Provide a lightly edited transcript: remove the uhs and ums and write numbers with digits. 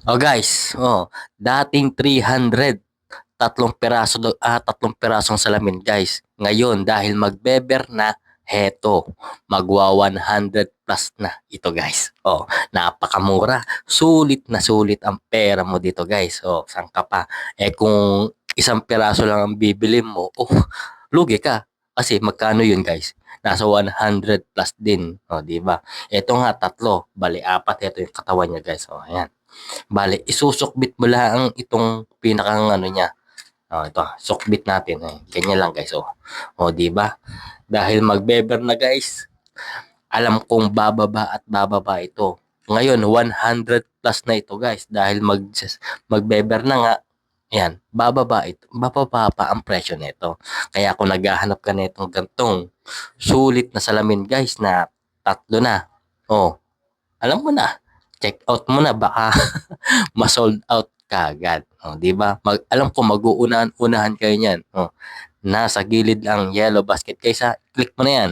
Oh guys, dating 300, tatlong pirasong salamin guys. Ngayon dahil magbeber na, heto, magwa 100 plus na ito guys. Oh, napakamura. Sulit na sulit ang pera mo dito guys. Oh, saan ka pa? Eh kung isang piraso lang ang bibili mo, lugi ka. Kasi magkano yun guys? Nasa 100 plus din. Oh, di ba? Ito nga tatlo, bali apat ito yung katawan niya guys. Oh, ayan. Bale, isusukbit mo lang itong pinakang ano niya. Oh, ito, sukbit natin. Eh. Ganyan lang guys. Oh, di ba? Dahil magbeber na guys, alam kong bababa at bababa ito. Ngayon, 100 plus na ito guys. Dahil magbeber na nga, yan, bababa ito. Bababa pa ang presyo nito. Kaya kung naghahanap ka nitong gantong sulit na salamin guys na tatlo na. Oh, alam mo na. Check out mo na baka ma-sold out kaagad. Oh, 'di ba? Alam ko mag-uunahan-unahan kayo niyan. Oh, nasa gilid lang yellow basket kaysa click mo na 'yan.